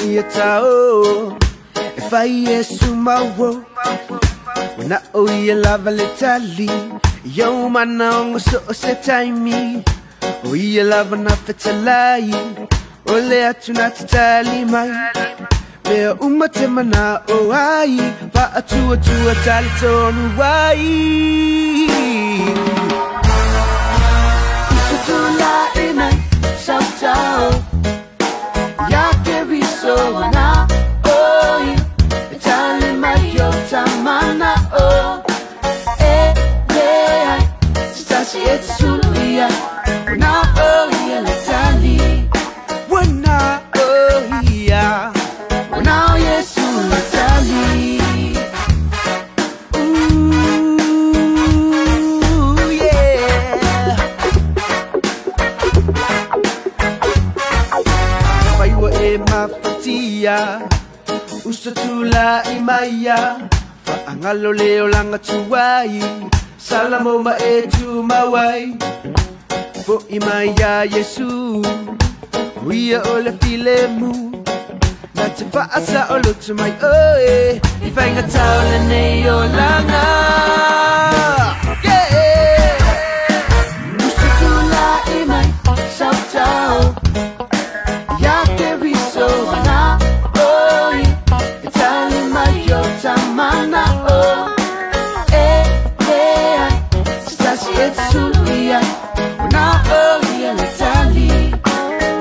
iatao if I yesu mawo na o ia lava le tali yo mana ongo so se taimi o ia lava na fetalai o le atu na tali mai Lea umate mana o ai va atua tua tali tonu wai Isutula inai sautao Ya ke riso na oi Tali mai yo tamana o lea Sitasi etsuia Na oi ele tali Wana oia Now yes, Italy. Ooh, yeah. Faiwa e mafatia, usatula imaya. Faangalo leo langa tuwai, salamo ma e tu mawai. Fo imaya Yesu, uia ole filemu. Natafaasa o luto mai oe I whainga tau le nei o langa Yeah Usatula I mai sautau Ya ke riso na oi E tali mai o tamana o lea Sitasi e tsuia Na oi e le tali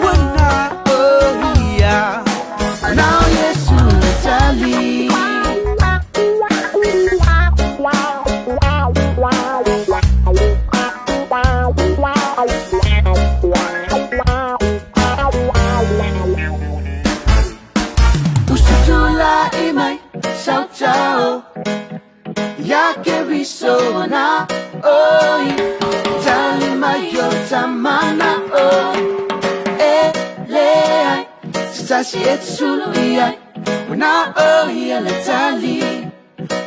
Wana oia Now yes, Italy. Usatula imai sautao Ya ke riso na oi Tali mai yo tamana o lea Sitasi etsuia Wana ohia le tali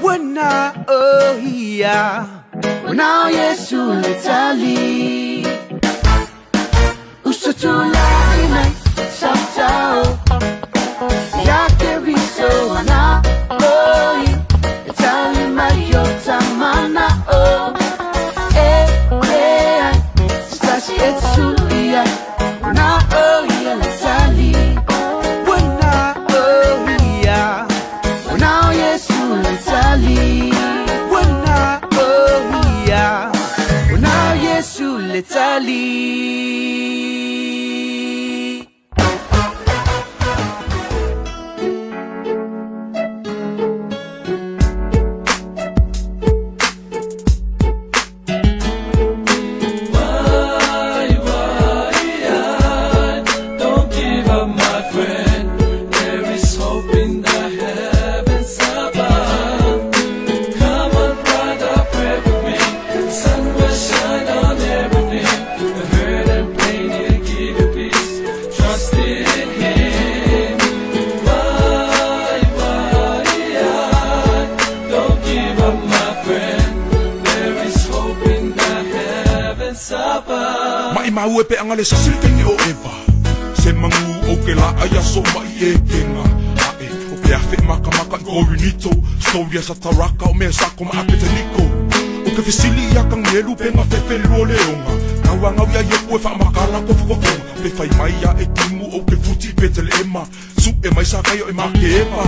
Wana ohia Wana yesu le tali Usatula inai sautao Ya ke riso na oi Tali mai yo tamana o lea Sitasi etsuia Wana ohia le tali Now yes, Italy. Wana ohia. Now yes, Italy. Don't give up, my friend. There is hope in the heavens above. Come on, brother, pray with me. The sun will shine on everything. The hurt and pain, He'll give you peace. Trust in Him. Don't give up, my friend. There is hope in the heavens above. Mai mau e pe anga le sasilkengi o Eva Se mangu o ke la aya so mai e kenga Ae, o pe afe maka maka I korinito Storia sa taraka o mea sako ma apete niko O ke fesili ia kang nelu pe nga fefe luo leonga Kawanga wia yeku e wha makala ko fukokonga Pe fai mai ia e kimu o ke futi petele ema Su e mai sa kayo e ma ke ema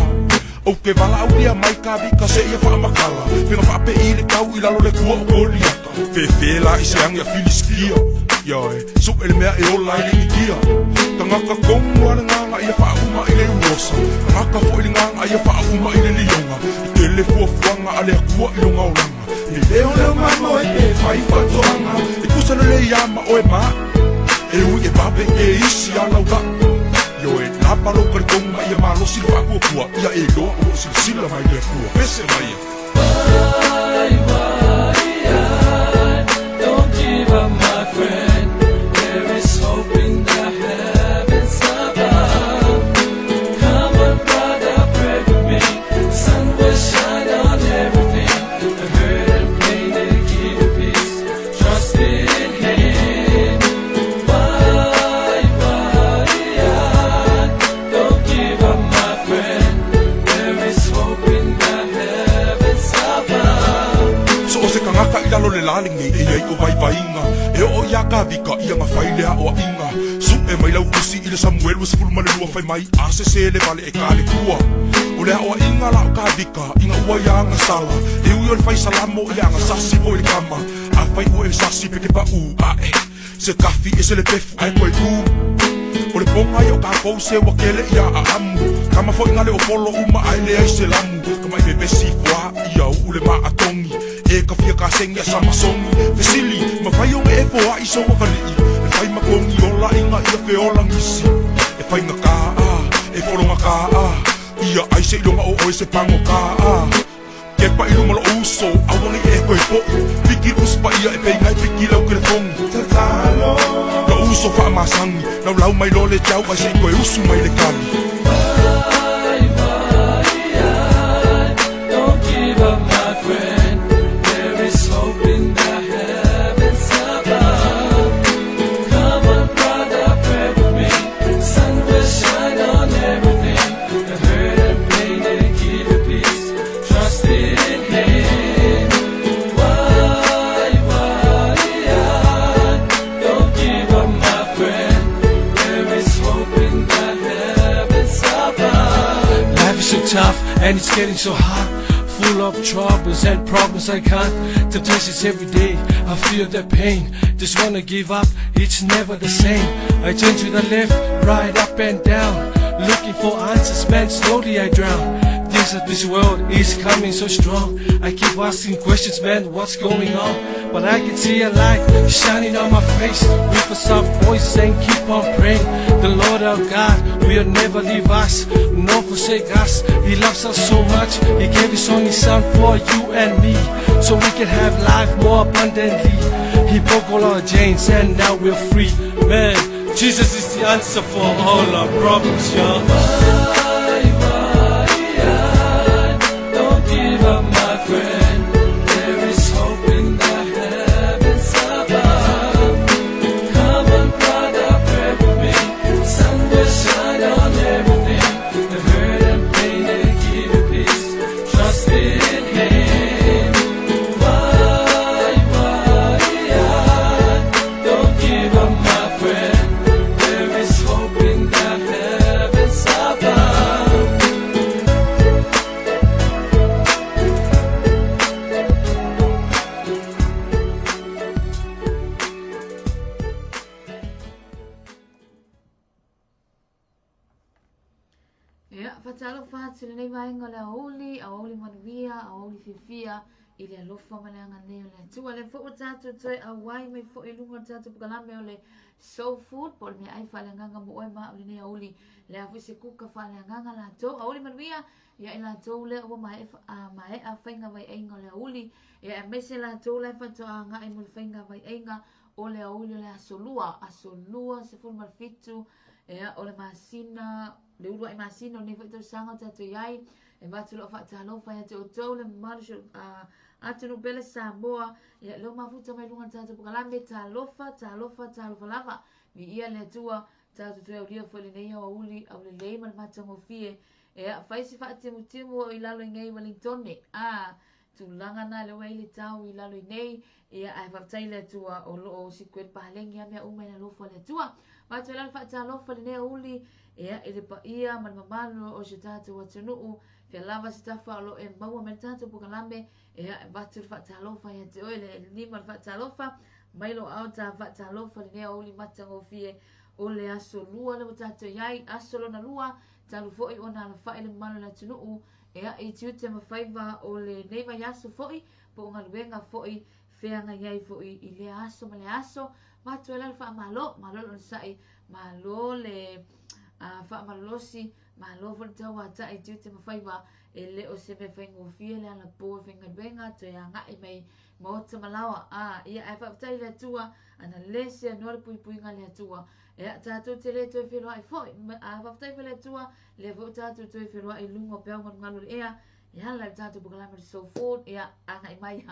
O ke wala au lia mai ka vika se ia wha makala Pena wha pe i le kau I lalo le kua o koliaka Fefe la I se angia filiskia Yoe, su ele mea e ola I lingi kia Tangaka kongu ale nganga ia wha uma I le uosa Tangaka fo I le nganga ia wha uma I le lionga I te le fuafuanga ale akua I longa o langa I leo leo mama o e te whai whatoanga I kusana le iama o e maa E ui e pape e isi ala ula Yoe, napa lo kari konga ia malosi wha kua kua Ia e loa o sila mai le kua Pese mai ia Don't give up, my friend. There is hope in the heavens above. Come on, brother, pray with me. The sun will shine on everything. The hurt and pain, He'll give you peace. Trust in Him. Don't give laling nei e ai o vai vainga e o ia ka vika ia nga faile a o inga su e mai lau kusi ile Samuel was full male lua fai mai ase se le vale e kale kua o le o inga la o ka vika inga ua ia nga sala e ui o le fai salamo ia nga sasi po i kama a fai o e sasi peke pa u a e se kafi e se le pefu ai koe ku o le ponga i o ka kou se wakele ia a amu kama fo inga le o polo uma ai le ai se lamu kama i bebesi fua ia u le maa tongi e ka fia ka sengi a sama songi fesili ma fai o e fo a iso wa vali e fai ma kongi o la inga ia fe o la ngisi e fai nga ka a e folo nga ka a ia ai se ilonga o oe se pango ka a ke pa ilunga lo uso a wangi e koe po piki uspa ia e pe ngai piki lau kere fongi tatalo lo uso fa masangi na lau mai lo le jau ai se koe usu mai le kali don't give up my friend. There is hope in the heavens above. Come on, brother, pray with me. Sun will shine on everything. The hurt and pain, they give you peace. Trust in Him. Why, don't give up, my friend. There is hope in the heavens above. Life is so tough and it's getting so hard. Full of troubles and problems I can't. Temptations every day, I feel the pain. Just wanna give up, it's never the same. I turn to the left, right, up and down. Looking for answers, man, slowly I drown. This world is coming so strong. I keep asking questions, man, what's going on? But I can see a light shining on my face. With a soft voice and keep on praying. The Lord our God will never leave us, nor forsake us. He loves us so much, He gave His only Son for you and me, so we can have life more abundantly. He broke all our chains and now we're free. Man, Jesus is the answer for all our problems, y'all. Don't give up, my friend. There is hope in the heavens above. Come on, brother, pray with me. Sun will shine on everything. The hurt and pain, they give you peace. Trust in Him. Why, don't give up, my friend. There is hope in the heavens above. Ia, whatalo whaatile nei vaenga le aoli manuia, aoli fifia, i le alofa maleanga nei o le tua. Le fo tātou toi a wai mai fo i lunga tātou pukalame o le soul food, po le mea ai whaleanganga mo oi maa o le nei aoli, le afu se kuka whaleanganga la tau. Aoli manuia, ia i la tau le o mae a whainga vai einga o le aoli, ia e mese la tau le whato a ngai mo le whainga vai einga o le aoli o le asolua se fulu malfitu, ia o le masina, le urua i masina o ne whaito sanga tato iai, e watu lo whaatalo whai ate o tau le marisho atu no bele Samoa, ia leo mafuta mai lunga tato pukalame talofa lava, mi ia le tua tato tue au lia fwele nei au uli au le leima le matango fie, ia whaisi whaatimu timu i lalo i ngai Wellingtone, tulanga na le wei le tau i lalo i nei, ia ai whaptai le tua o lo o si kwet pahalengi a mea umai le lofa le tua, watu lalo whaatalofa le nei uli, ia ele pa ia man mamalo o se tatu watunuu fe lava se tafa o lo e maua men tatu pukalame ia watu whaatalofa ia te oele lima whaatalofa mailo au ta whaatalofa le nea uli matango fie o le aso lua le tatu iai aso lo na lua talu foi o na alfa ele malo la tunuu ia i tiute mawhaiva o le neiva yaso foi po ngaluenga foi feanga iai foi i le aso ma le aso watu lalo wha malo lo sai malo le fa malosi malo fo tau ata i tiute mawhaiva e le o se me whaingo fie le ala po e whainga duenga to ia ngai mai maota malawa ia e whaptai le atua ana lese anua le puipuinga le atua ia tātou te le toi whenua i foi whaptai le atua le fo tātou toi whenua i lungo peo ngalu le ea ia la tātou pukalama le so food ia angai mai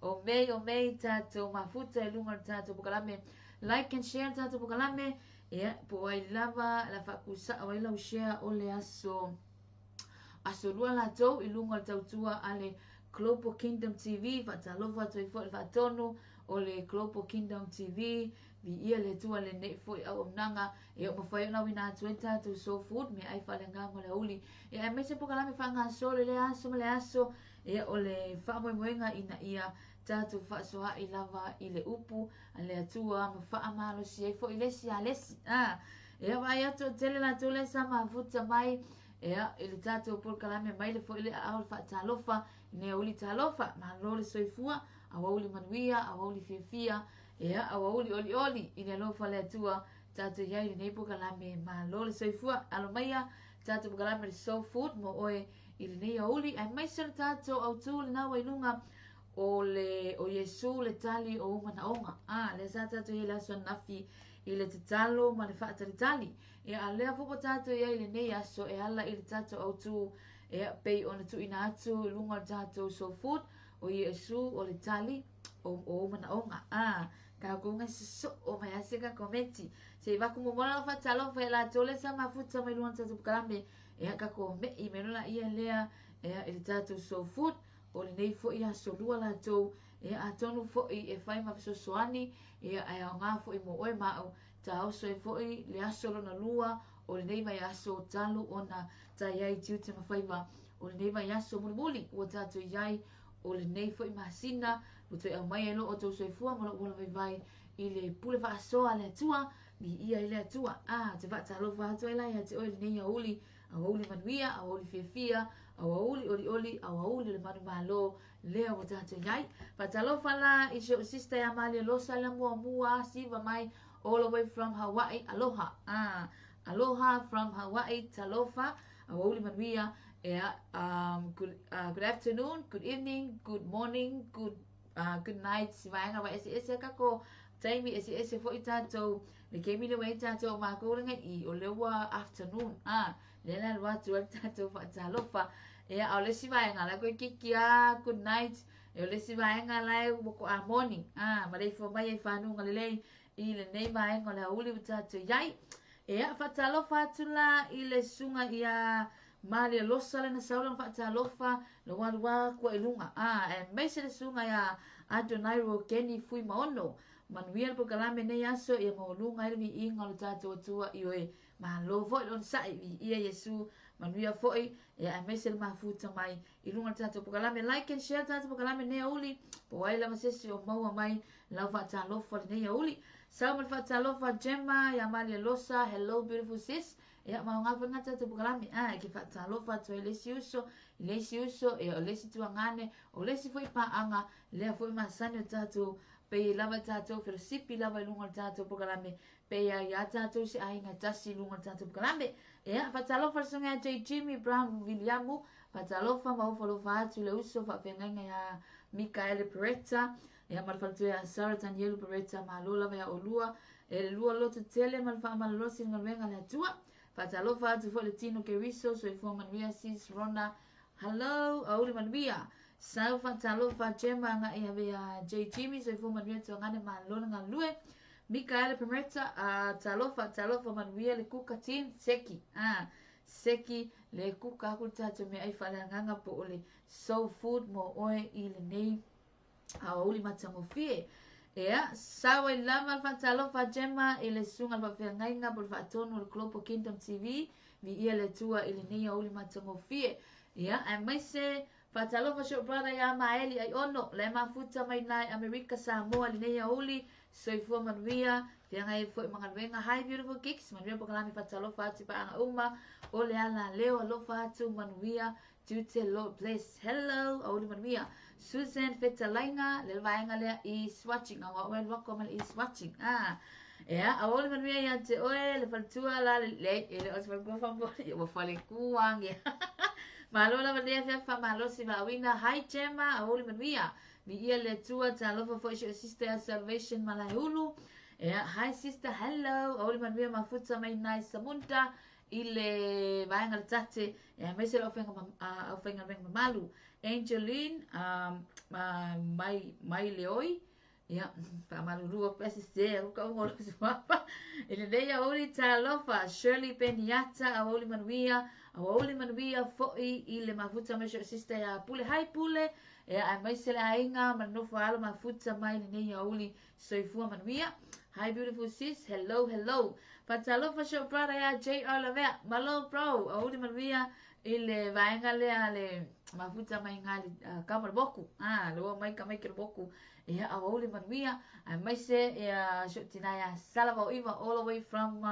o mei tātou mafuta i lungo le tātou pukalame like and share tātou pukalame ia po ai lava la fakusa o ila share o le aso lua la tau i lunga tautua ale Global Kingdom TV, whaatalofa atu i fo i whaatonu o le Global Kingdom TV, vi ia le tua le nei fo i au amnanga, e o mawhai ona wina atu e tātou soul food, me ai whale ngā mo le uli. E ai mese pokalami whanga so le aso ma le aso, e o le whaamoemoenga ina ia tātou whaasoha i lava i le upu, a le atua ma whaamalo si e fo i lesi a lesi. E a vai atu tele la tole sa ma futa mai, ea ili tātou pokalami mai le fo i le au le whaatalofa, ne uli talofa, ma lore soifua, awa uli manuia, awa uli fiafia, ea awa uli oli, i le lofa le atua, tātou iai le neipo kalame, ma lore soifua, alo maia, tātou pokalame le soul food, mo oe i le nei uli, ai mai sara tātou au tū le nawa ilunga, o Yesu le tali o umana onga, le sa tātou iai le aso nafi, i le tatalo, ma le whaatari tali, e a lea fuko tātou iai le nei aso, e ala i le tātou au tū, e pei ona tu ina atu lunga tātou soul food o Yesu o le tali o manaonga. Ka kunga siso o mai asika komenti. Se waku momola o whatalo whai la tole sa mafuta mai lunga tātou pukarame e haka ko me i menona ia lea e le tātou soul food o le nei fo i aso lua la tau e a tonu fo i e whai mafiso soani e a au ngā fo i mo oe mao ta auso e fo i le aso lona lua o le nei mai aso talu ona ta iai tiu te mawhaiwa o le nei mai aso muli ua tātou iai o le nei fo i mahasina o te au mai eno o tau soifua mara ua la vai i le pule wha asoa le atua mi ia i le atua te wha alofa atua i lai te oe le nei a uli manuia, a uli fiafia, a uli, a uli le manu malo lea o tātou iai wha alofa la i se o sista ya mali losa la mua siva mai all the way from Hawaii, aloha aloha from Hawaii, talofa, awoli manuia, good afternoon, good evening, good morning, good night, sivaenga wa ese kako taimi ese fo i tātou, le kemi le wei tātou ma kouringa i o lewa afternoon, lela lua tua tātou fa talofa, au le sivaenga la koe kikia, good night, o le sivaenga la wako a morning, ma rei fo mai e whanunga le lei, i le nei maenga le auli u tātou iai, whaatalofa atu la i le sunga ia mali losa le na saula na whaatalofa lo walua kua ilunga. E meise le sunga ia Adonairo Kenny Fui Maono. Manuia le pokalame nei aso ia maulunga ele vi inga lo tātou atua i oe. Ma lo foi lon sai vi ia Yesu manuia foi e meise le mafuta mai i lunga le tātou pokalame. Like and share tātou pokalame nei auli. Po ai la masesi o maua mai lau whaatalofa le nei auli. Salam whaatalofa Gemma, ya mali losa, hello beautiful sis. Ya mau ngapa ngata tu bukalami. Ki whaatalofa tu lesi uso, o lesi tuangane, o lesi foi paanga, lea foi masani o tatu, pe lava tatu, filosipi lava lunga tatu bukalami, pe ya tatu si ainga tasi lunga tatu bukalami. Whaatalofa sunga J. Jimmy Brown Williamu, whaatalofa maufalofa atu le uso, whaafenga ya Mikaele Peretta, e marfaltu ya Sarah Danielu Beretta malola vea olua e lua lotu tele malfa malolosi ngalwenga le atua fatalofa atu fo le tino ke riso so i fo manuia sis Rona hello auli manuia sau fatalofa Gemma nga ia vea J. Jimmy so i fo manuia tu ngane malola ngalue Mikaele Peretta talofa manuia le kuka tin seki seki le kuka akutatu me ai fale nganga po ole soul food mo oe i le nei auli matamofie sawa i lama whaatalofa Gemma i le sunga whawhiangainga por whaatonu le Global Kingdom TV mi ia le tua i le nei auli matamofie ai maise whaatalofa short brother ya maeli ai ono le mafuta mai nai Amerika Samoa le nei auli soifua manuia whiangai fo i mangaluenga hi beautiful geeks manuia pokalami whaatalofa ati paanga uma o le ala leo alofa atu manuia Tute Lord bless. Hello, auli manuia. Susan Fetalainga, le vaenga lea is watching. Awa oe wako mal is watching. Auli manuia ia te oe, le faltua la le os falkua whambori. Wa fale kuang. Malola malea whiawha malosi mawina. Hi Gemma, auli manuia. Mi ia le tua ta lofa fo isho sister Salvation Malaiulu. Hi sister, hello. Auli manuia mafuta mai nai Samunta. Ile vaenga le tate mese lo ofenga venga malu Angeline mai leoi ya pa malu rua pesi se ka ngolo swapa ile deia oli talofa Shirley Peniata awoli manuia foi ile mafuta mesho sister ya pule hai pule e ai mai se le ainga ma no falo mafuta mai le nei auli soifua manuia. Hi beautiful sis, hello. Patalofa show brother ya JR Lavea, malo bro, auli manuia ile vaenga le mafuta mai ngali kamar boku. Lo mai kamai kir boku. E auli manuia, ai mai se show tinaya salava iva all the way from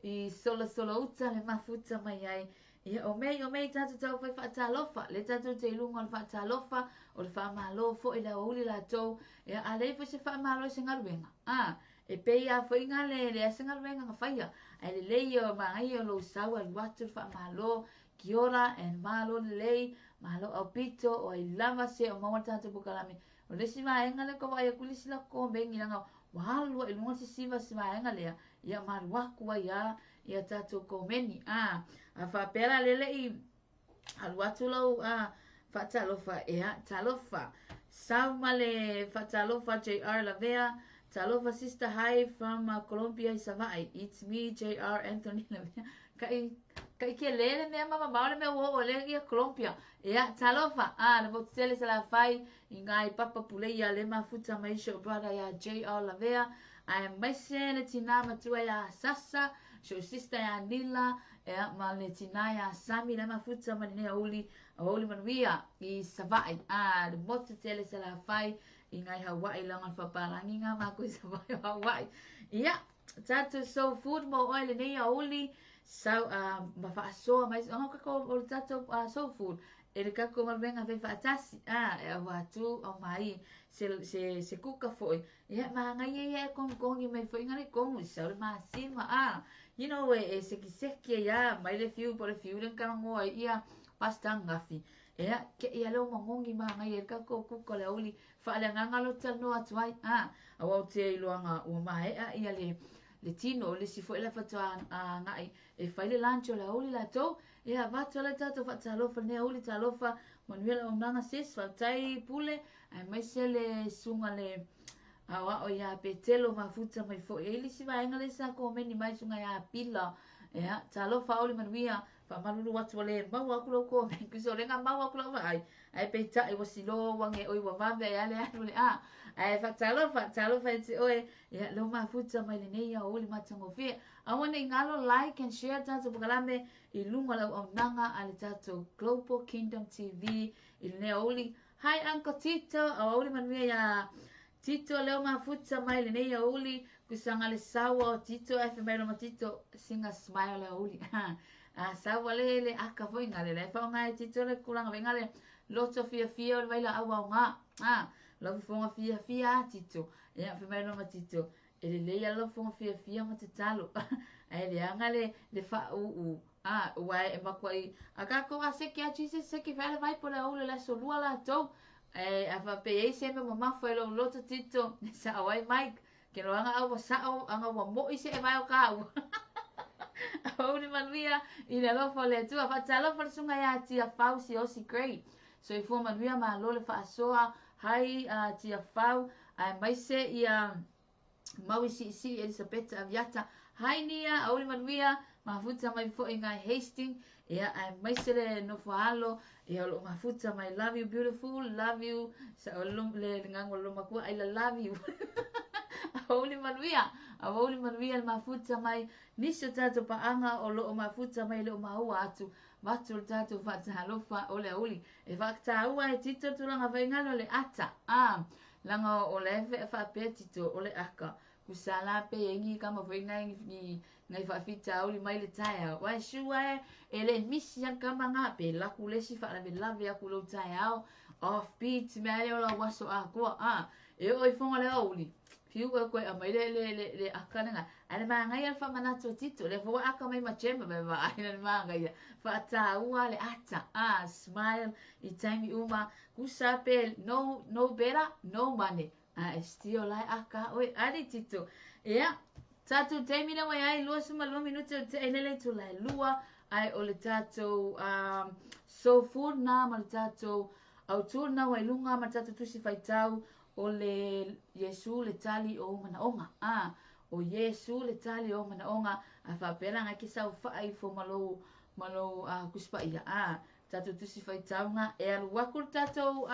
I solo uta le mafuta mai ai. Ia o mei tatu tau fai whaatalofa. Le tatu te ilunga le whaatalofa o le whaamalo fo i le auli la tau. Ia a lei fai se whaamalo se ngaruenga. E pei a fai ngā le ase ngaruenga ngā whaia. Ai le lei o mangai o lo sawa i watu le whaamalo. Ki ora e malo le lei. Malo au pito o i lava se o maua tatu bukalame. O lesi maenga le kawa ia kulisi la ko bengi langa. Wahalua i lunga si siva si maenga lea. Ia maruaku wa ia tatu komeni. A whapera lele i haluatu lau whatalofa talofa. Sauma le whatalofa JR Lavea. Talofa sister hi from Colombia i Savai. It's me JR Anthony Lavea. Kai ke lele mea mama maole mea uho o le ia Colombia. Talofa. Le botele se la fai i ngai papa puleia le mafuta maisha brother ya JR Lavea. Ai mai se le tina matua ya sasa. Show sister ya Nila. Ma le tina ya Sami le mafuta manine auli manuia i Savai. Le botele se la fai i ngai Hawaii langan whaparangi ngā mako i Savai Hawaii. Tatu so food mo oile nei auli. So ma whaasoa mai. Kako o tatu so food. E le kako maruenga whai whaatasi. E watu o mai. Se kuka foi. Ma ngai e kongi mai foi ngari kongu. Sau le maasima. You know e seki ya. Mai le fiu po le fiu. Len karangoa ia pasta ngafi. Ke ia leo mangongi ma ngai e kako kuka le auli. Whaale ngangalo tano atuai. Awau te iloanga ua mai. Ia le tino le si foi la fatua ngai. E whaile lancho le auli la tau. Ia vatu ala tatu whaatalofa ne auli talofa. Manuela o nanga sis. Whautai pule. Ai mai se le sunga le awa o ia petelo mafuta mai fo e lisi vaenga le sa ko meni mai sunga ia pila talofa oli manuia fa malulu watu le mau aku lo ko me kuso le nga mau aku lo vai ai peta e wasilo wange oi wa vave ya le anu le ai fa talofa ti oe ia lo mafuta mai le nei oli matango fe awana ingalo like and share tatu bukalame I lunga la o nanga ale tatu Global Kingdom TV I le oli hi Uncle Tito oli manuia ya Tito leo mafuta mai le nei auli kusanga le sawa o Tito e whemelo ma Tito singa smile le auli. Sawa le aka foi ngale le fa ngai Tito le kulanga vengale loto fia o vaila awa nga. Lo fonga fia Tito. Ya whemelo ma Tito. E le leia lo fonga fia ma te talo. E le angale le fa Wai e makwai. Akako aseki a Jesus seki vale vai po le auli le solua la tau. A fa pe se me mama foi lo loto Tito sa wai Mike ke lo anga au sa anga wa mo ise e vai o ka au ni manuia I le lo fo le tu fa talo fa sunga ya tia fau si osi great so I fo manuia ma lo le fa soa hai tia fau ai mai se ia mau si Elizabeth Aviata hai nia au ni manuia mafuta mai fo inga Hastings ia ai mai se le no falo ia lo mafuta mai love you beautiful love you sa le ngango lo maku I love you Auli manuia mafuta mai niso tatu paanga o lo mafuta mai lo maua atu watu tatu whaatalofa ole auli e whaktaua e Tito tulanga whaingalo le ata langa o le whape Tito ole aka kusala pe engi kama whaingai ngai whawhita auli mai le taia wai shua e le misi yang kama ngā pe laku lesi whaalawe aku lo taia off beat mea o la waso a kua e oi fonga le auli fiu koe a mai le akananga ale mangai al fa manato Tito le fo aka mai machema be va ai mangai fa ta ua le ata smile I time uma kusa pe no better no money still like aka oi ali Tito tatu termina wai ai lua suma 2 minuto te elele tu lai lua ai o le tatu so food na ma le tatu au tu na wai lunga ma tatu tusi faitau o le Yesu le tali o manaonga o Yesu le tali o manaonga a whapera ngai ki sau whaai fo malo kuspa ia tatou tusi faitaunga e alu aku le tatou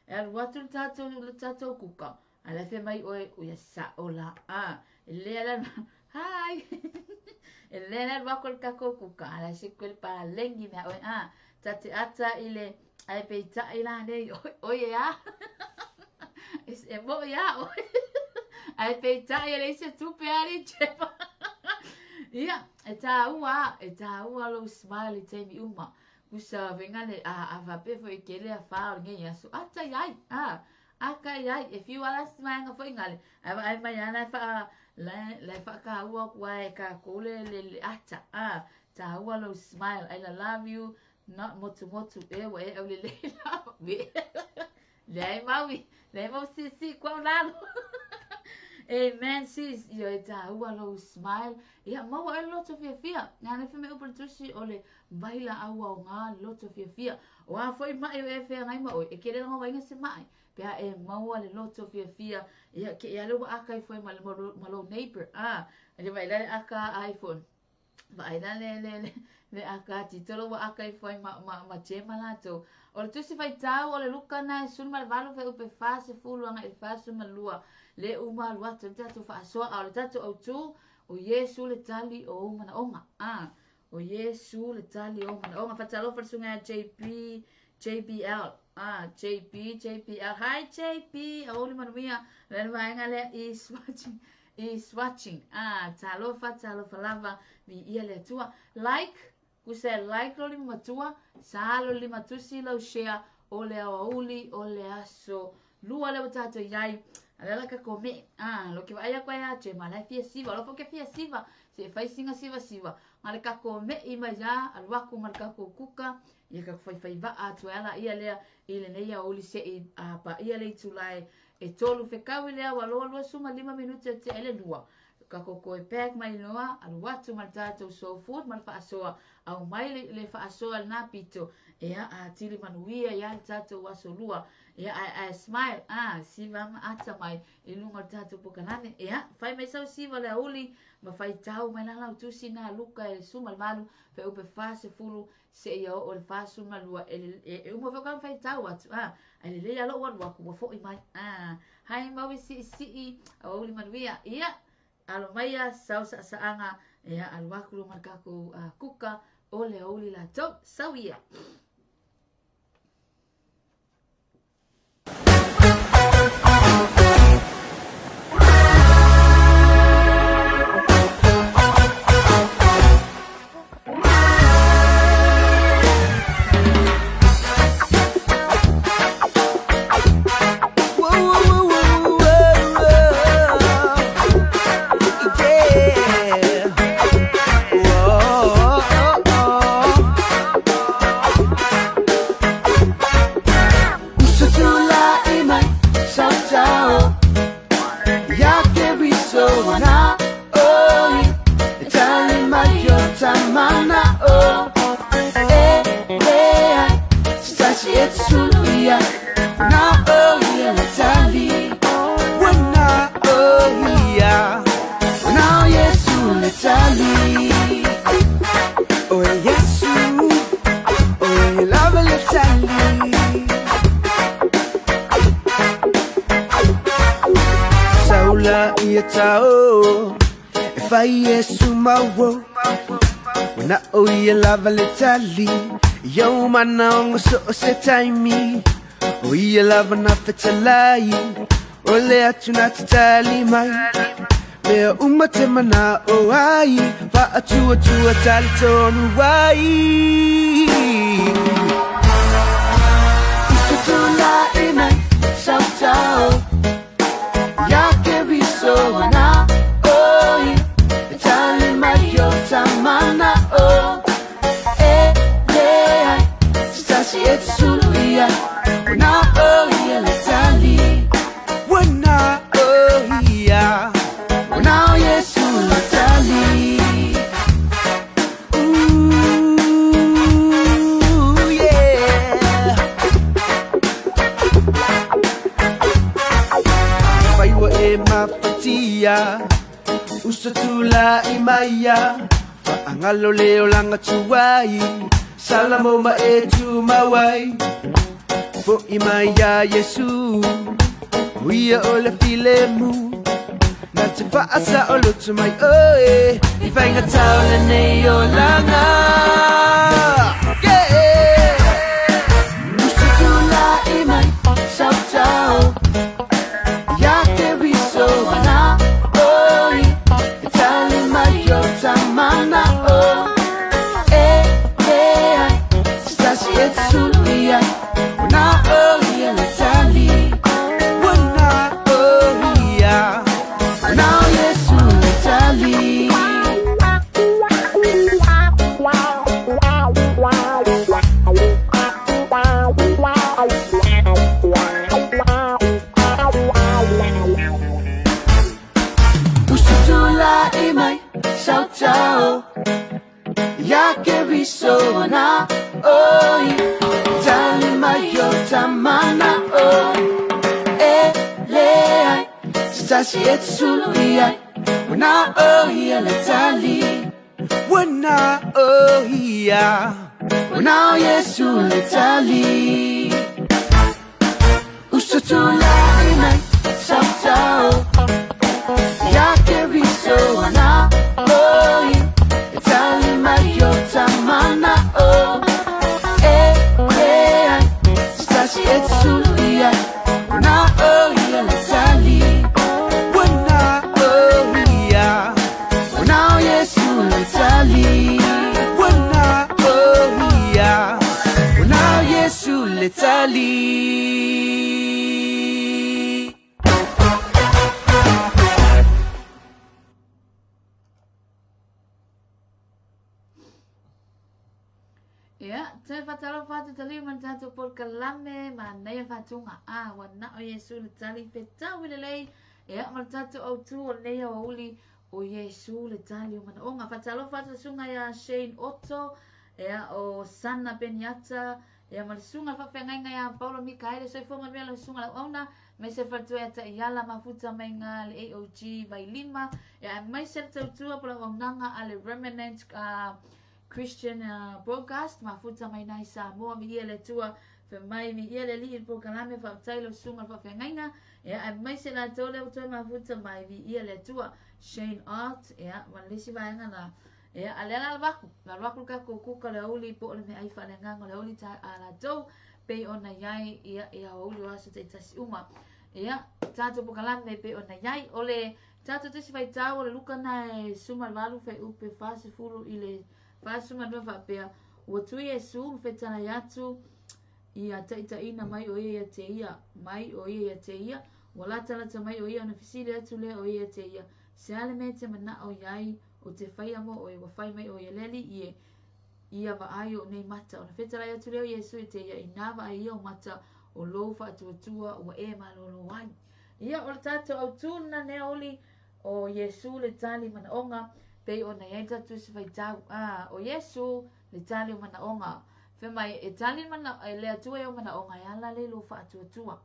e alu atu le tatou kuka ala fe mai o ia saola e lea la hai e lea la wako le kako kuka ala se koe le palengi mea oe tate ata ile ai peita ila nei oe a e mo ia oe ai peita ile se tupe ali chepa ia e taua lo smile te mi uma kusa vengale a va pe foi que le fa ngi aso ata ai aka ai if you ala smile foi ngale ai mai ana fa la fa ka ua kuai ka kole le ata taua lo smile I love you not motu e o le le mau si kwa lalo amen sis yo taua lo smile ia mau a lot of fia na le me upar tusi ole baila aua nga lot of fia o a foi mai e fe ngai mo e kere ngo vai se mai pe e mau ale lot of fia ia ke ia lo aka foi malo neighbor ele vai la aka iPhone vai la le aka titolo wa aka foi ma chema la to o tusi vai tau ole luka na sun mal valo fe upe fase fulu anga il fase malua le uma lua tatu fa so a le tatu o tu o Yesu le tali o mana onga o Yesu le tali o mana onga fatalo fa sunga JBL JPL hi JP a oli manuia le vainga le is watching talo fa lava vi ia le tua like kusa like lo lima tua salo lima tusi lo share o le auli o le aso lua le tato yai ala ka come lo que vaya kwa ya che mala fia siva lo que fia siva se fai singa siva mala ka come I maja al waku marka ko kuka ia ka fai va atu ala ia le ile nei ya oli se pa ia le tulai e tolu fe kawile wa lo suma 5 minutos te ele lua ka ko e pack mai noa al watu mal tato so food mal fa soa au mai le fa soa na pito a tili manuia ya tato waso lua ia I smile siva ata mai e lunga tato pokanane fai mai sau siva le uli ma fai tau mai la tusi na luka e sumal malu fe upe fase fulu se ia o le fasu malua e uma fa kan fai tau atu ai le ya lo wa ku fo mai hai mau si o uli manuia ia alo maya sau saanga al wakulu markaku kuka ole oli la to sawia Yo manong so se taimi o ia lava na fetalai o le atu na tali mai me uma te mana o ai va atu tali tonu wai so tula ina sao sao ya ke riso na oi tali mai yo tamana o it's Julia. When I let's Ali. When I when I yes let's Ali. Ooh yeah. Faiwa e mafatia. Usatula imaya. Angalo leo langa tuwai. Salamo ma etu mawai Fo ima ya Yesu Uia ole filemu Na te whaasa o lutu mai oe I whainga taule nei o langa Yeah Usutula i mai Sau tau Ya ke riso ana oi Itali mai o tamana o Stasi et sulia Wana oia le tali Wana oia Wana Yesu le tali Usutula imai Sao tau Ya ke riso wana oi Tali mai o tamana o leai Stasi et suliai Wana oia le tali Wana oia Wana Yesu le tali Usutula imai Sao tau Ya ke riso wana oi Tali mai o tamana o Stasi et sulia Wana oia le tali Wana oia Wana Yesu le tali Wana oia Wana Yesu le tali Ya, te fatalo fatu tali man tatu por kalame ma nei fatunga wana o Yesu le tali pe tau le lei ya man tatu au tu o nei o uli o Yesu le tali man onga fatalo fatu sunga ya Shane Otto ya o Sana Benyata ya man sunga fa fenga ya Paulo Mikael so fo man melo sunga la ona me se fatu ya ta yala mafuta menga le AOG vai lima ya mai se tatu por onanga ale remnant Christian broadcast mafuta mai nai sa mo mi ele tua fe mai mi ele li po kalame fa tailo sunga fa fengainga ya mai se la tole to mafuta mai mi ele tua Shane Art ya walisi vai ngana ya alela la waku ka ko ka le uli po le ai fa lenga le uli ta ala to pe ona yai ya uli wasa te tasi uma ya tato po kalame pe ona yai ole tato tisi vai tau le luka na suma valu fe upe fase fulu ile Pasu madua whapea, ua tui Yesu mwhetana yatu i a taitaina mai o ia te ia, mai o ia te ia, ua latalata mai o ia na fisile atu lea o ia te ia, se ale me te mana o iai o te whaiamo o ia whai mai o ia leli ia wa ai o nei mata, o na whetara atu lea o Yesu i te ia i nawa ai o mata o lofa atua tua ua e malolo wai. Ia o tato au tūna ne oli o Yesu le tali mana onga, pe ona ia tatu se vai tau o Yesu le tali mana onga fe mai e tali mana le atua o mana onga ia la le lo fa atua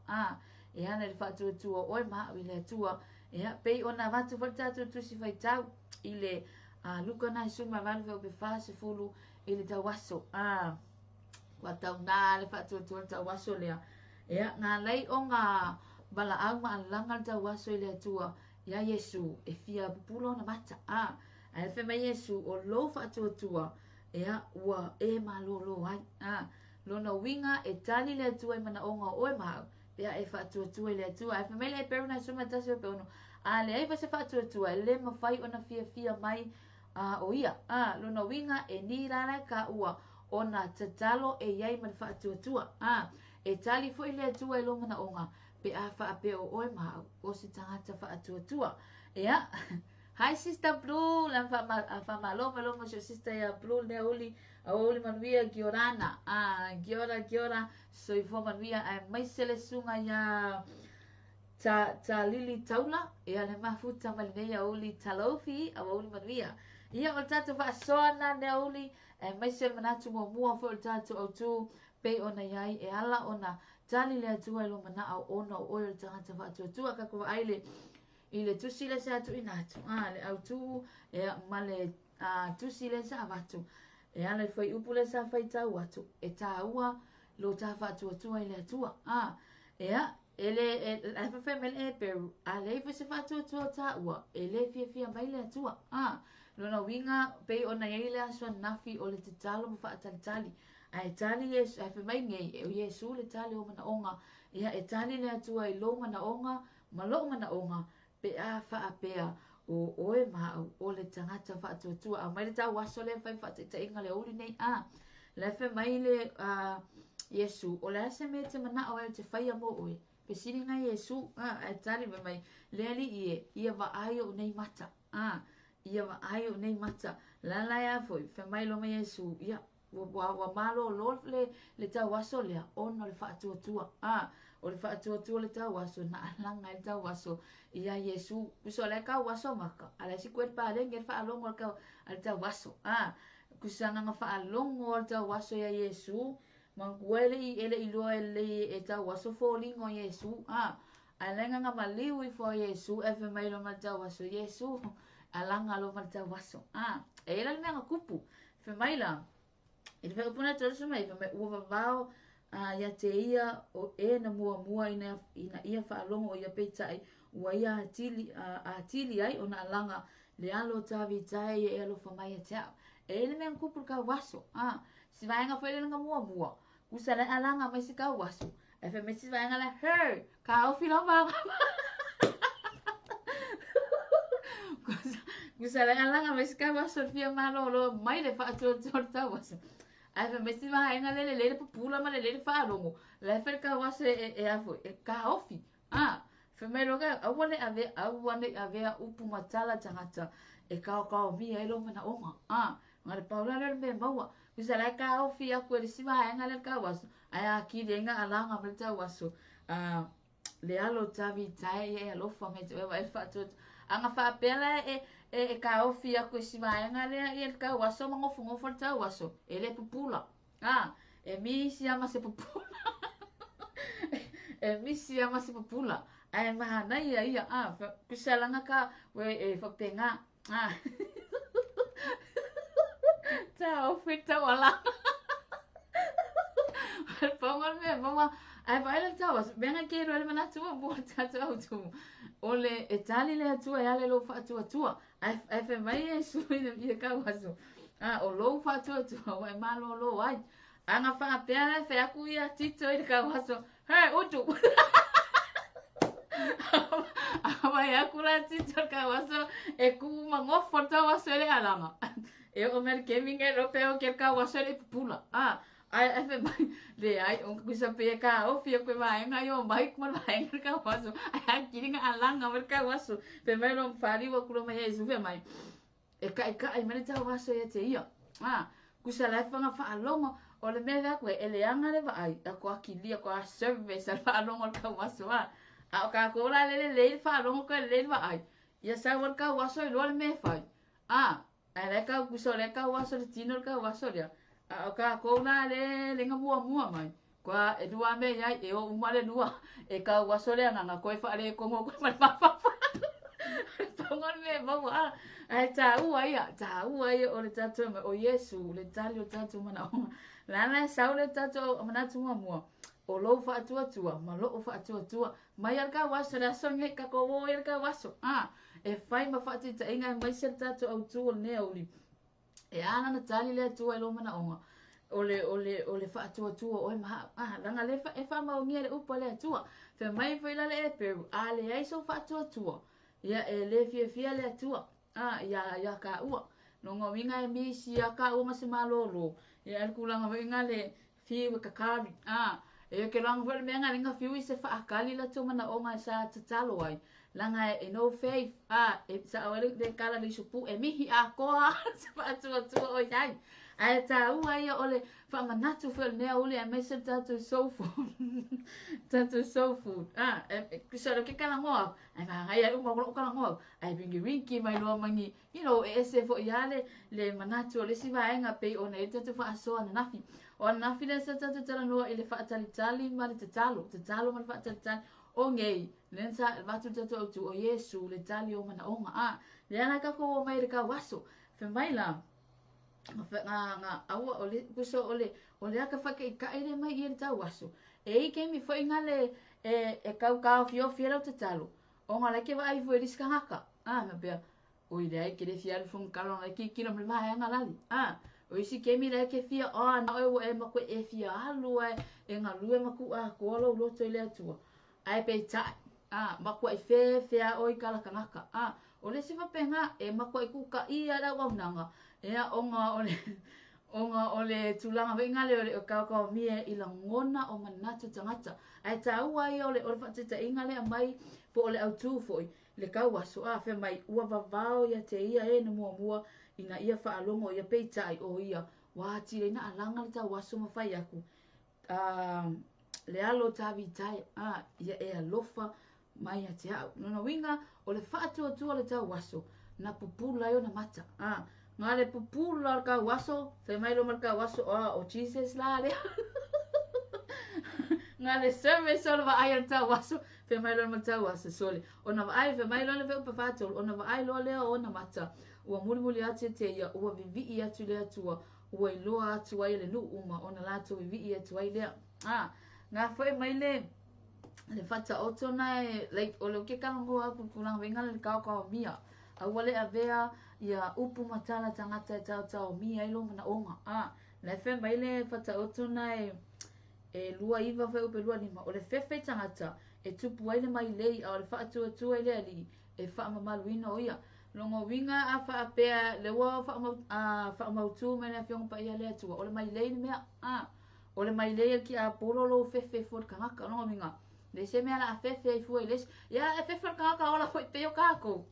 e ana le fa atua o ma i le atua e pe ona vatu fa tatu se vai tau i le luka na suma van ve pe fa se fulu i le tawaso wa tau na le fa atua tawaso le e nga lei onga bala au ma langa tawaso i le atua ya Yesu e fia pupulo na mata ai fe mai Yesu o lo fa tua ea ua e malolo ai lona winga e tali le tua i mana onga o e mau pea e fa tua le tua ai fe mai le peruna suma tasi pe ono le ai fa se fa tua le mawhai ona fia mai o ia lona winga e ni rana ka ua ona tatalo e iai man fa tua e tali fo i le tua i lo mana onga pe a fa pe o e mau o se tangata fa tua ea Hi Sister Blue, la fama lo sister ya Blue ne uli manvia giorana. Giora so ifo manvia mai sele sunga ya ta lili taula e ale mafuta maline ya uli talofi uli manvia. Ia o tatu fa sona ne uli mai sele manatu mo mua fo tatu o tu pe ona yai e ala ona tali le atu lo mana au ona o el tangata fa tu ka ko aile i le tusi le sa tu inatu le au tu e ma le tusi le sa avatu e ana foi upule sa fai tau atu e taua lo ta fa tua ile tua ea ele a fa fa mel e peru a le fa se fa tua ta ua ele fia mai le tua lo na winga pe ona ile aso nafi o le talo mo fa tali ai tali yes a fa mai ngai e yesu le tali o mana onga ia e tali le tua i lo mana onga ma lo mana onga pe a fa a pea o oe ma o le tangata fa tua a mai le tau aso le fa te inga le uli nei le fa mai le Yesu o le ase me te mana o e te whaia mo oe pe siri ngai Yesu e tari me mai le ali ia wa ai o nei mata ia wa ai o nei mata la la ya foi fa mai lo me Yesu ia wa malo lo le tau aso le ona le fa tua o le fa tua le tau aso na langa le tau aso ia Yesu so le ka aso maka ala si kwet pa le ngel fa longo ka al tau aso kusanga nga fa longo al tau aso ia Yesu manguele ele ilo ele e tau aso fo lingo Yesu alenga nga maliu i fo Yesu e fe mai lo ma tau aso Yesu alanga lo ma tau aso e ela le nga kupu fe mai la e fe puna tso mai fe mai uva vao ia te ia o e na mua ina ia fa longo ia peitai ua ia atili ai ona alanga le alo tavi tai e alo fa mai te e le me kupu ka waso si vai nga foi le nga mua usale alanga mai si ka waso e fe me si vai nga la her ka o filo ba usale alanga mai si ka waso fia malo lo mai le fa to ta waso ai fe me si vai nga le pupula ma le fa longo le fe ka waso e afo e ka ofi fe me loga awane ave upu matala tangata e ka mi e lo mana oma ngare paula le me maua usale ka ofi a ko le si vai nga le ka waso ai aki de nga alanga me ta waso le alo tavi tai e alo fa me te vai fa to anga fa pela e ka ofi a ko si vai nga le e ka waso mo ngofo ta waso ele pupula e mi si ama se pupula e mi si ama se pupula ai mahana ia kusalanga ka we e fa penga ta ofi ta wala pongal me mama ai vai le tau venga ke ro le mana tu mo ta tu ole e tali le tu e ale lo fa tu ai fe mai e su i ka waso o lo fa tu wa malo lo ai anga fa pele fe aku ia tito i ka waso he utu vai aku la tito ka waso e ku mango foto waso le alama e o mer ke minga europeo ke ka waso le pula ai fe mai le ai on kusa pe ka o fia ko vai nga yo mai ko vai ka waso ai kiringa alanga mer ka waso pe mai no fari wa kulo mai su fe mai e ka ai mai ta waso e te ia kusa la fa nga fa alongo o le mea ko ele anga le vai ko akilia ko service al fa alongo ka waso o ka ko la le fa alongo ko le vai ia sa wa ka waso i lo le me fai ai le ka kusa le ka waso le tino ka waso le o ka ko na le nga mua mai kwa e dua me ai e o male dua e ka waso le nga ko fa le ko mo ko ma fa tongon me mo ai ta ai o le tatu o Yesu le tali o tatu mana la sa o le tatu mana tu mua o lo fa tua ma lo fa tua mai al ka waso la songe ka ko wo el ka waso e fai ma fa ta inga mai se tatu au tu ne oli e ana na tali le tu e lo mana onga ole fa tua o ma langa le fa e fa ma ngia le upa le tua fe mai foi la le pe ale ai so fa tua ia e le fia le tua ia ka ua no ngo winga e mi si ka ua se malolo ia el kulanga winga le fi ka kali e ke lang vel menga linga fi wi se fa akali la tu mana onga sa tsalo ai langa e no faith e sa awale de kala le supu e mi hi a ko se fa tua o yai ai ta ua ia ole fa manatu fel ne ole me se tatu so food e kisara ke kala ngo ai ma ai u mo kala ngo ai bingi mai lo mangi e se fo iale le manatu le si va nga pe ona e tatu fa so na nafi ona nafi le se tatu tala no ele fa tali ma te talo ma fa tali o ngei lensa va tu tatu o Yesu le tali o mana onga le ana ka ko mai ka waso fe mai la nga awa ole kuso ole aka whake ka ere mai i tau aso. E ike mi fo ingale e kau fio fiera te talo. O nga leke wa ai fo elis ka ngaka. Ma bea, o i rei kere fiaru fung kalong ai ki kira mle maha anga lali. O isi kemi rei fia, na oe e mako e fia alu ai, e nga lue maku a kualo uloto i lea tua. Ai pe tai, mako e fea oi kala ka ngaka. O le sifa penga, e mako e kuka i ara waunanga. Ea onga ole tulanga wengale ole o kau mie i la ngona o manatu tangata. Ai taua i ole whatita ingale a mai po ole au tū foi. Le kau waso fe mai ua vavao ia te ia e na mua ina ia whaalongo ia peitai o ia. Wāti reina alanga le tau waso mawhai aku. Le alo tavi tai, ia e alofa mai a te au. Nona winga o le whaatua le tau waso na pupula yo na mata. Ngā le pupula ka waso, fe mai lo marka waso, o Jesus la le. Ngā le service o le wa ai al tau waso, fe mai lo marka waso sole. O na wa ai fe mai lo le veu pa whātol, o na wa ai lo leo o na mata. Ua muli atu te ia, ua vivi atu lea tua, ua iloa atu ai le nu uma, o na lato vivi atu ai lea. Ngā whae mai le whata oto nai, like, o leo ke kangoa kukulang wenga le kau mia. A wale a vea ia upu matala tangata e tau mia ilo mana onga. Le whae mai le whata oto nai e lua iwa whae upe lua lima. O le whewhai tangata e tupu ai le mai lei a o le whaatua le ali e wha mamaluina o ia. Longo winga a wha apea le ua wha mautu mene a whiong pa ia le atua. O le mai lei ni mea. O le mai lei ki a porolo whewhai fwod kangaka. Longo winga. Le se mea la a whewhai fwoi les. Ia e whewhai kangaka ola fwoi peo kako.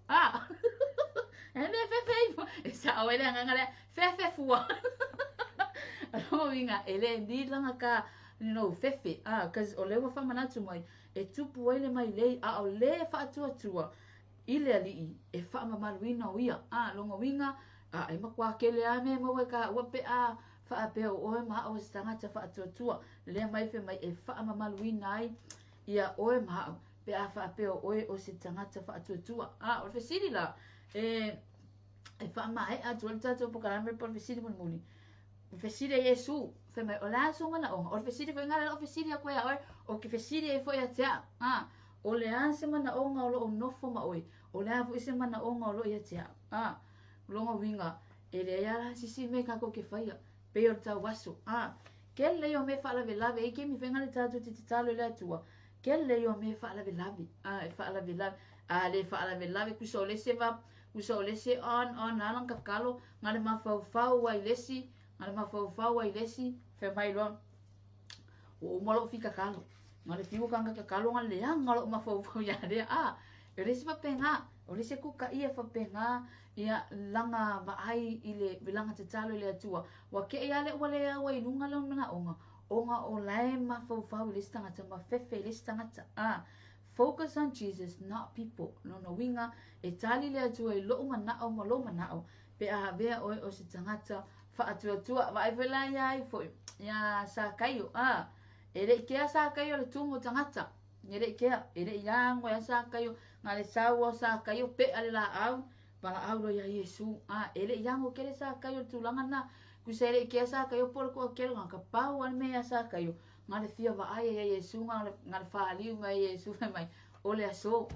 E mea whewhai fwoi. E sa o ele anganga le whewhai fwoi. Longo winga e le ni langa ka whewhai. Cause o le ua whamanatu mai e tupu ai le mai lei a o le whaatua i le alii e wha mamaluina o ia. Longo winga, e makua kele a me maua ka wape a wha apeo oe maa o se tangata wha atua. Le mai fe mai e wha mamaluina ai ia oe maa pe a wha apeo oe o se tangata wha atua. O le whesiri la, e wha mai a tuan tato pokarame po le whesiri muni. O whesiri e Yesu, fe mai o la so mana onga. O le whesiri fe ngare o whesiri a koe a oe, o ke whesiri e foi a tea. O le anse mana onga o lo o nofo ma oi. O le afu ise mana onga o lo ia tea. Longa winga. E le ala sisi me kako ke whaia. Peo le tau waso. Ke le o me whaalave lave. E ke mi whenga le tātou te talo le atua. Ke le o me whaalave lave. E whaalave lave. Le whaalave lave. Kusa o lese vap. Kusa o lese on alang kakalo. Nga le mawhau ai lesi. Nga le mawhau ai lesi. Whe mai loan. O umalo fi kakalo. Nga le fiu kanga kakalo nga le anga lo mawhau ya rea. E resi wapenga. O resi kuka ia wapenga. Ia langa vaai i le langa te talo le atua. Wa ke ia le wale awa i lunga lau nga onga. Onga o lae mawhau i lesi tangata. Ma fefe i lesi tangata. Focus on Jesus, not people. No winga e tali le atua i loo manao ma loo manao. Pe a vea oe o se tangata. Fa atua. Wa e vela ia i foi. Ia sa kaio. E re ikea sa kaio le tumo tangata. E re ikea. E re iango ya sa kaio. Nga le sawa sa kaio pe ale la au. Pala au lo ya Yesu. E re iango kere sa kaio le tulanga na. Kusa e re ikea sa kaio polo kua kere nga kapau ane mea sa kaio. Nga le fia wa aia ya Yesu. Nga le whaaliu mai Yesu. Mai ole aso.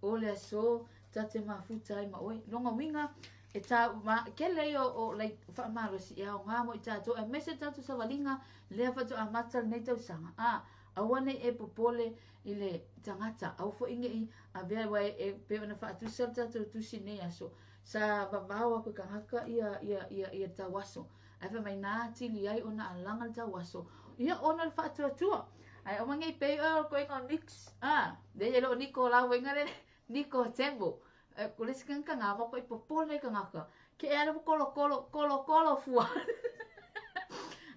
Ole aso. Tate mafuta ai ma oe. Longa winga. E ta kele o like fa maro si ia nga mo ta to e mese tanto sa valinga le fa to amata nei tau sanga awane e popole ile tangata au fo inge i a vea wai e pe na fa tu sa tu sine aso sa vavawa ko kangaka ia ta waso ai fa mai na tili ai ona alanga ta waso ia ona fa tu ai o mangi pe o ko inga mix de yelo niko la wenga le niko tembo kulis kan ngava ko ipopole kangaka ke era kolo fua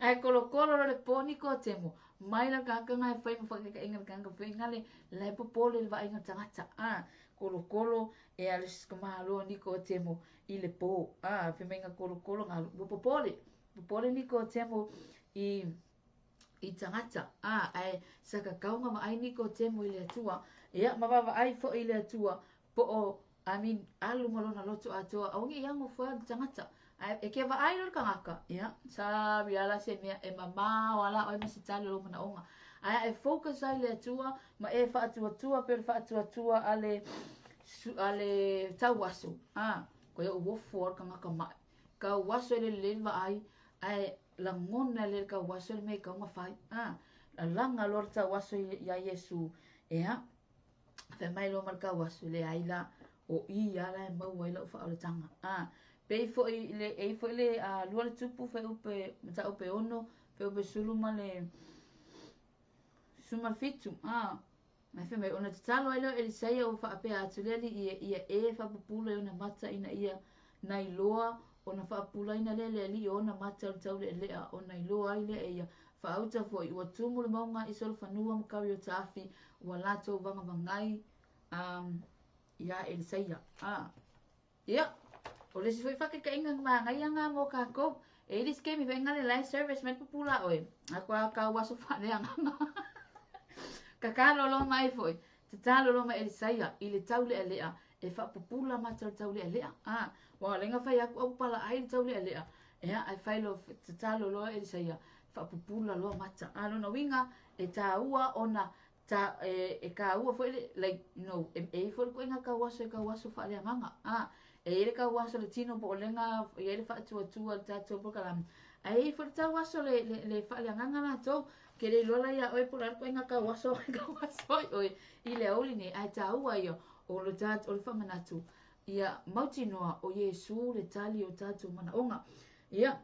ai kolo le poni ko temo mai la kaka ngai fai mo faka inga kanga fingale le popole le vai ngata kolo e alis kamalo ni ko temo i le po fe menga kolo nga popole ni ko temo i tangata ai saka kaunga ma ai ni ko temo i le atua ia mababa ai fo i le atua po o alu malona loto atoa aungi yango fua tangata e ke va ai lo kangaka ia sa biala se me e mama wala o me se talo lo mana onga ai e focus ai le tua ma e fa tua per fa tua ale tawaso ko e wo for kangaka ma ka waso le va ai la ngona le ka waso me ka ma fai la langa lor tawaso ya Yesu ia fe mai lo mar ka waso le ai la o i ala e mau ai lo fa o tanga pe fo le lua le tupu fe upe mata upe ono fe upe sulu ma le suma fitu mai fe mai ona tatalo ai lo Elisaia o fa ape atu le ia e fa pupula ona mata ina ia nai loa ona fa pula ina le li ona mata o tau le ona i loa ai le ia fa auta fo i wa tumu le maunga i sol fanua mo kawi o tafi wa lato vanga vangai ia Elisaia ia o le foi fa ke inga ma ngai anga mo ka ko e dis ke mi venga le live service met pupula oe akwa ka waso fa le anga ka lo mai foi te talo lo mai Elisaia i le tau le lea e fa pupula ma tau le lea wa lenga fa ya ku pala ai tau le lea ai fai lo te talo lo Elisaia fa pupula lo mata lo no winga e taua ona ta e ka ua foi like e foi ko inga ka waso fa le anga e ka waso le tino po lenga e le fa tua tato po kala ai foi ta waso le fa le anga na to ke le lola ya oi po ko inga ka waso oi i le oli ni ai ta ua yo o lo tat o le fa manatu ia mautinoa o Yesu le tali o tato mana onga ia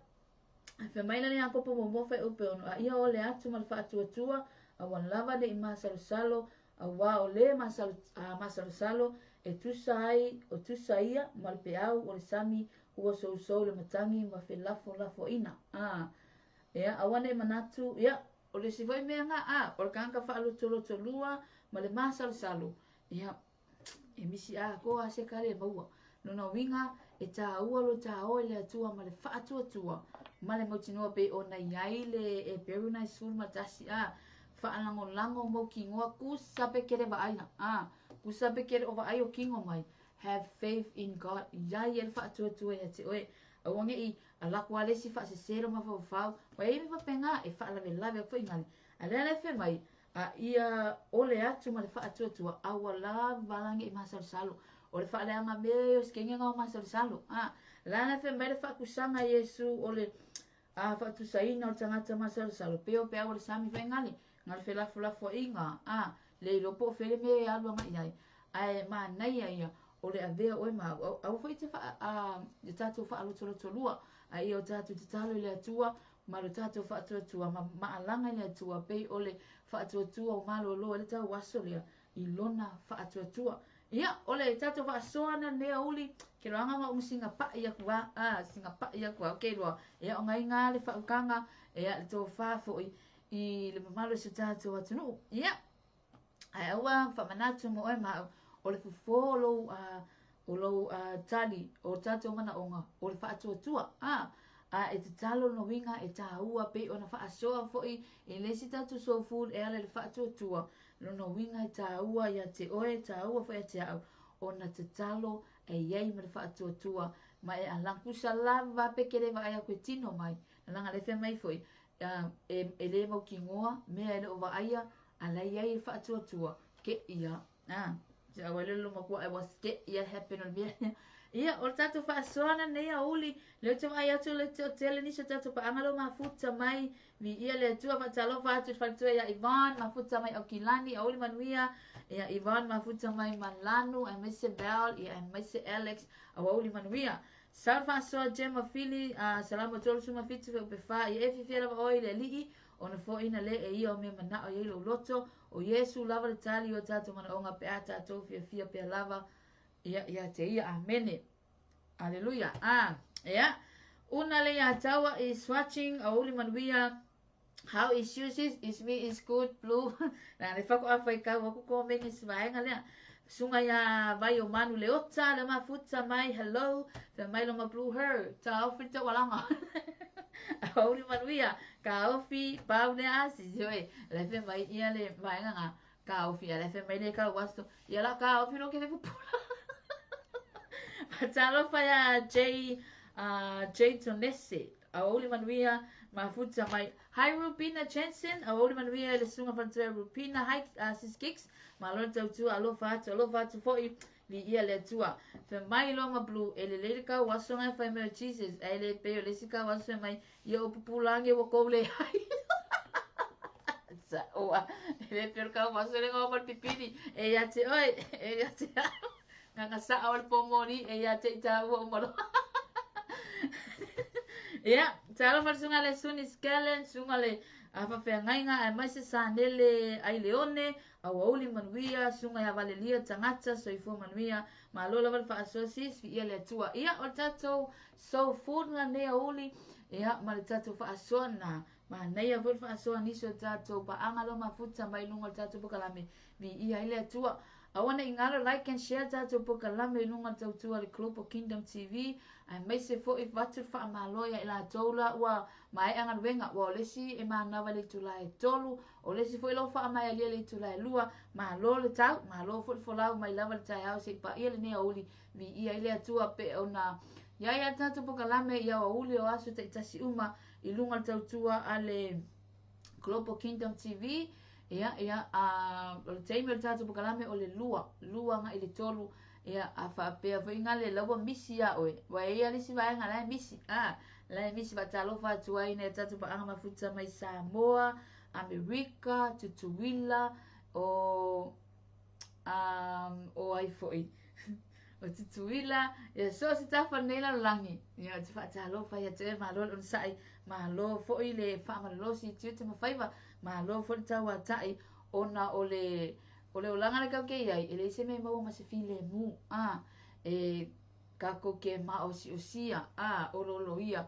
fe mai le ako po mo fe upe ono ia o le atu mal fa tua awan lava de ima salo awa o le masalo salo e tusa ia mal peau o le sami ua so le matangi ma fe lafo ina ia awane manatu ia o le sivoi mea nga o le kanka fa alo tolua ma le masalo salo ia e misi ko a se kare maua no na winga e ta ua lo ta o le atua ma le fa tua ma le motinoa pe o na iai le e peru na sul matasi lango mo kingoa kusa pe kere va aina kusa pe kere o va ai o kingo mai have faith in God ya yel fa tu e te oe awange i ala kwa le si fa se sero ma fa wa e mi fa penga e fa la ve fo ingali ala le fe mai ia ole atu ma le fa tu awala valange i masal salo o le fa le anga me o skenga nga masal salo la na fe mai le fa kusanga Yesu ole fa tu saina o tangata masal salo peo pe o le sami fe ngali ngal fe la fo inga le lo po fe me alu nga iai ai ma nai ia o le avea o ma au foi te fa de tato fa alu tolua ai o tato te talo le atua ma lo tato fa atua ma alanga le atua pe o le fa atua o malo lo le tau waso le i lona fa atua ia o le tato fa soana le uli ke lo anga ma singa pa ia kwa singa pa ia kwa ke lo ia o ngai nga le fa ukanga ia le to fa fo i le mamalo se tato atunu ia ai awa fa manatu mo e ma o le fofolo o lo tali o tato mana onga o le fa atua e te talo no winga e ta ua pe ona fa asoa fo i le si tato so full e ale le fa atua no winga e ta ua ia te oe ta ua fo e te au ona te talo e iei ma le fa atua ma e alankusa lava pe kere va aia koe tino mai langa le fe mai foi e le mau kingoa mea ele o va aia ala iei fa atua ke ia te awale lo makua e was ke ia happen on mea ia o tato fa soana nei a uli le te mai atu le tele ni se tato pa angalo mafuta mai vi ia le tua fa talo fa atu fa tua ia Ivan mafuta mai o Kilani a uli manuia ia Ivan mafuta mai Malanu a Mese Bell ia a Mese Alex a uli manuia sal fa soa Gemma Fili salama tolu suma fitu fe fa ia e fifia lava oi le lii ona fo ina le e ia o me mana o yelo loto o Yesu lava le tali o tato mana onga pe ata to fia pe lava ia te ia amene Hallelujah. Yeah. Una le ya tawa is watching a uli manuia how is uses is me is good blue. Na le fako afai ka wa ko me is vaenga le. Sunga ya vai o manu le ota le mafuta mai hello the mai lo ma blue her. Ta ofita walanga. A uli manuia ka ofi pau le asi joe. Le fe mai ia le vaenga nga ka ofi le fe mai le ka wasto. Ia la ka ofi no ke pupula. Talo fa ya J Jay Tonese auli manuia mafuta mai hi Rupina Jensen auli manuia le sunga fantua Rupina hi sis kicks malon tautua alofa atu foi li ia le tua fe mai longa blue ele le ka wasonga fa me Jesus ele pe le sika waso mai ia populange wo ko le hai sa oa ele per ka waso le ngomar pipini e ya te oi e ya te nga sa awal pomori e ya te ta wo mo ya talo fal sunga le suni skelen sunga le apa fe ngainga ai mai se sanele ai leone au auli manuia sunga ya valelia tangata soifo manuia malola val fa asosis ia le tua ia o tato so food nga ne auli ia mal tato fa asona ma nei vol fa asona niso tato pa angalo mafuta mai lunga tato pokalame vi ia ile tua awana ingalo like and share tato pokalame lunga tato le Global Kingdom TV ai mai se fo if watu fa maloya ila tola wa mai anga wenga wa lesi e mana vale tulai tolu o lesi fo ilo fa mai ali le tulai lua ma lo le tau ma lo fo la mai lava le tai au se pa ile ne auli vi ia ile atua pe ona ya tatu pokalame ia uli o asu te tasi uma i lunga tautua ale Global Kingdom TV ia o le teimi o le tatu pokalame o le lua nga ile tolu ia afa pe fo ingale lawa misi ya oe wa ia lisi va nga la misi la misi va talo fa tua ina tatu pa anga mafuta mai Samoa Amerika tutuila o ai foi o tutuila e so si tafa nela langi ia te fa talo fa ia te malo on sai malo foi le fa malo si te mo faiva malo fo tawa tai ona ole olanga le kau ke ai ele se me mau ma se file mu e kako ke ma o si osia ololo ia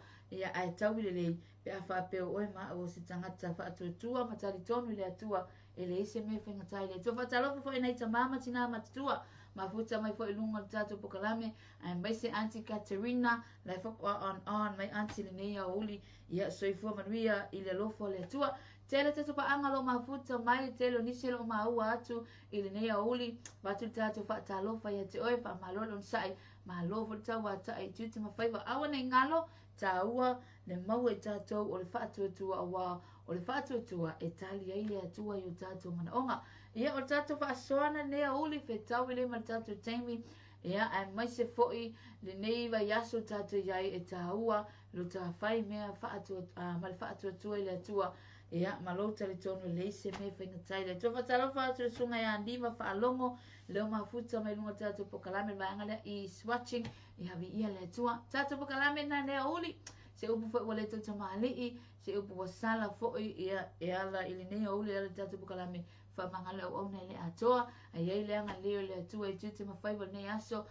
ai tau le pe afa pe o ma o se tangata fa tua ma tali tonu le atua ele se me fenga tai le to fa talo fo ina ita mama tina matua ma futa mai fo ilunga tatu pokalame ai mai se auntie Katerina la fo on mai auntie Linnea uli ia soifua manuia ile lofo le atua tele te pa angalo mafuta mai tele ni selo maua atu ile nei uli batu tatu fa talo fa ya te oi fa malolo sai malo fo tawa ta ai tuti ma faiva awana ngalo taua le mau e tatu o le fatu tu awa o le fatu tu Italia ile atua yo tatu mana onga ia o tatu fa soana ne uli fe tau ile ma tatu temi ia ai mai se foi le nei va yaso tatu yai e taua lo ta fai mea fatu mal fatu tu ile atua ia malota le tonu le se me fenga tai le tofa talofa tu sunga ya ndiva fa alongo le mafuta mai lunga tatu pokalame va ngale I swatching I havi ia le tua tatu pokalame na ne uli se upu fo wale to tamali se upu wasala fo ia ala ile ne uli ala tatu pokalame fa mangala o ona le atoa ai ile ngale le tua I tuti ma faiva ne aso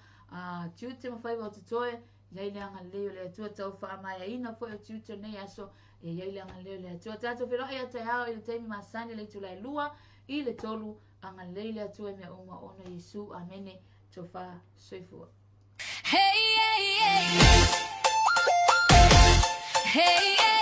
tuti ma faiva o tutoe ia ile ngale le tua tau fa mai ina fo tuti ne aso e ia ile anga lele atua tatu pero ia te hao ile teimi masani le tulai lua ile tolu anga lele atua e mea uma ona Yesu amene tofa soifua hey hey hey hey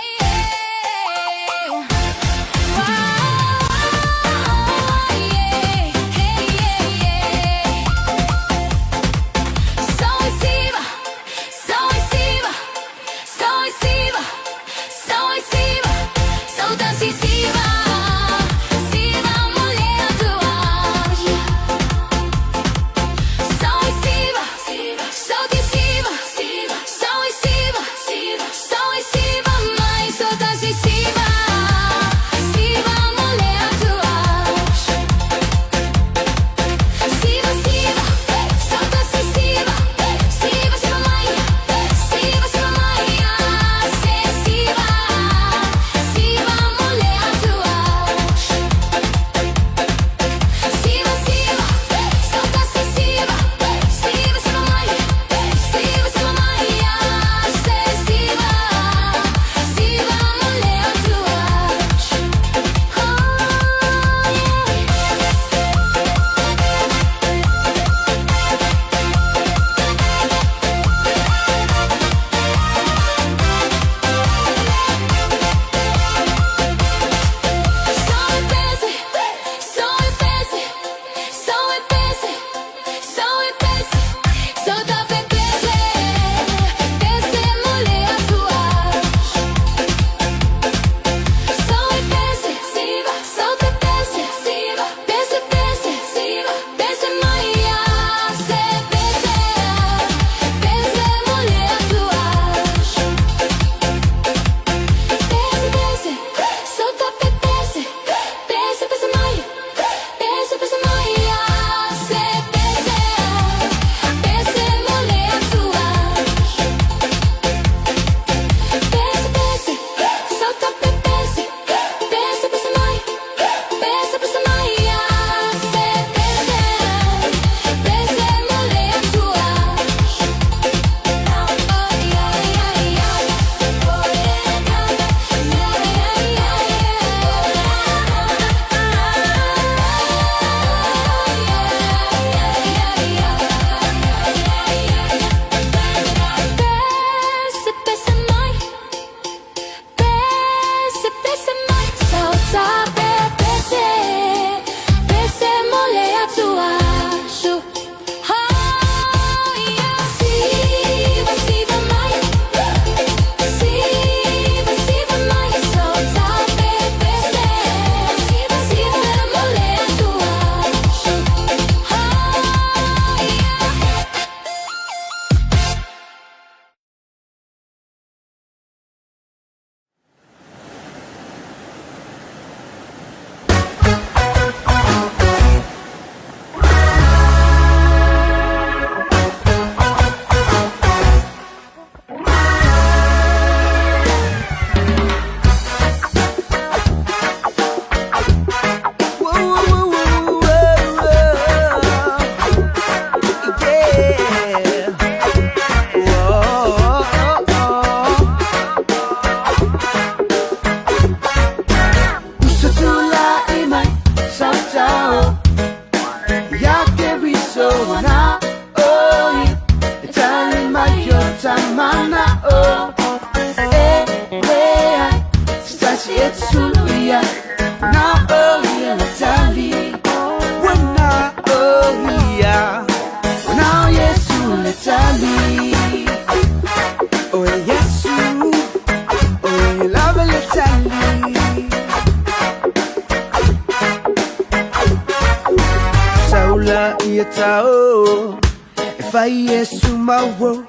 fai Yesu mawo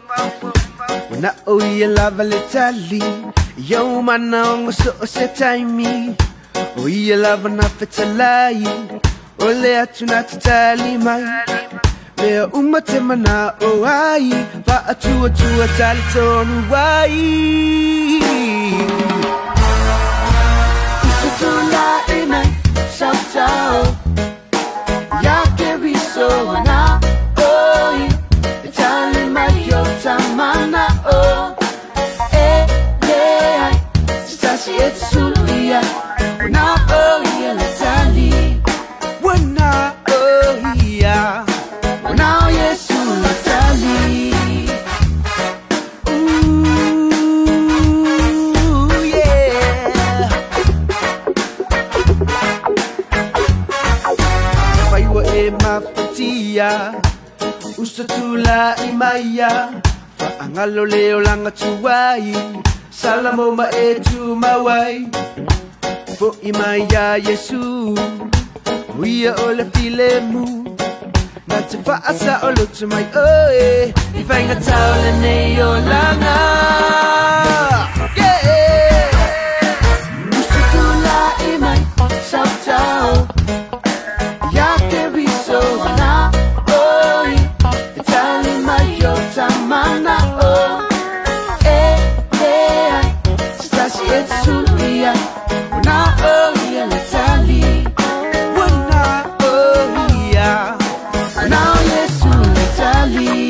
Una oia lava le tali Yo manong so se taimi Oia lava na fetalai Ole atu na tali mai Lea umate mana o ai Fa atua tua tali tonu wai Isutula inai Sautao Ya keriso wana oi Itali mayo tamana o Lea Sitasi etsulia Wana oi eletali Wana oi ya Now Yesu natali Ooh, yeah Faiwa e mafatia Usatula imaya Faangalo leo langa tuwai Salamo ma e tumawai Fo imaya Yesu Huia ole filemu Natafaasa o luto mai oe I whainga tau le nei o langa Yeah Usatula I mai sautau Ya ke riso ana oi Itali mai o tamana o ai Stasi et sulia Wana oi eletali Wana oi ya Now Yesu letali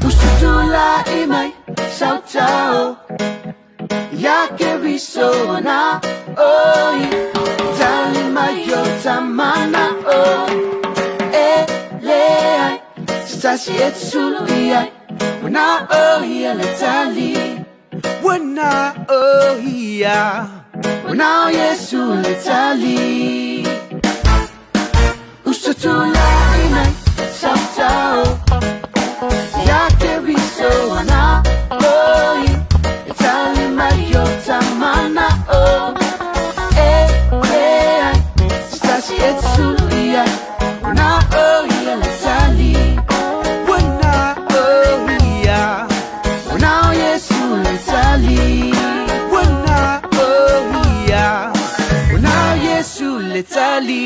Usutula imai sautao Ya keriso na oi Tali mayo tamana o Leai Stasi etsulia Wana ohia letali Wana ohia Wana Yesu letali Usatula inai sautao Ya keriso wana oi Itali mayo tamana o Leai Stasi etsulia Wana ohia letali Wana ohia Wana Yesu letali Wana ohia Wana Yesu letali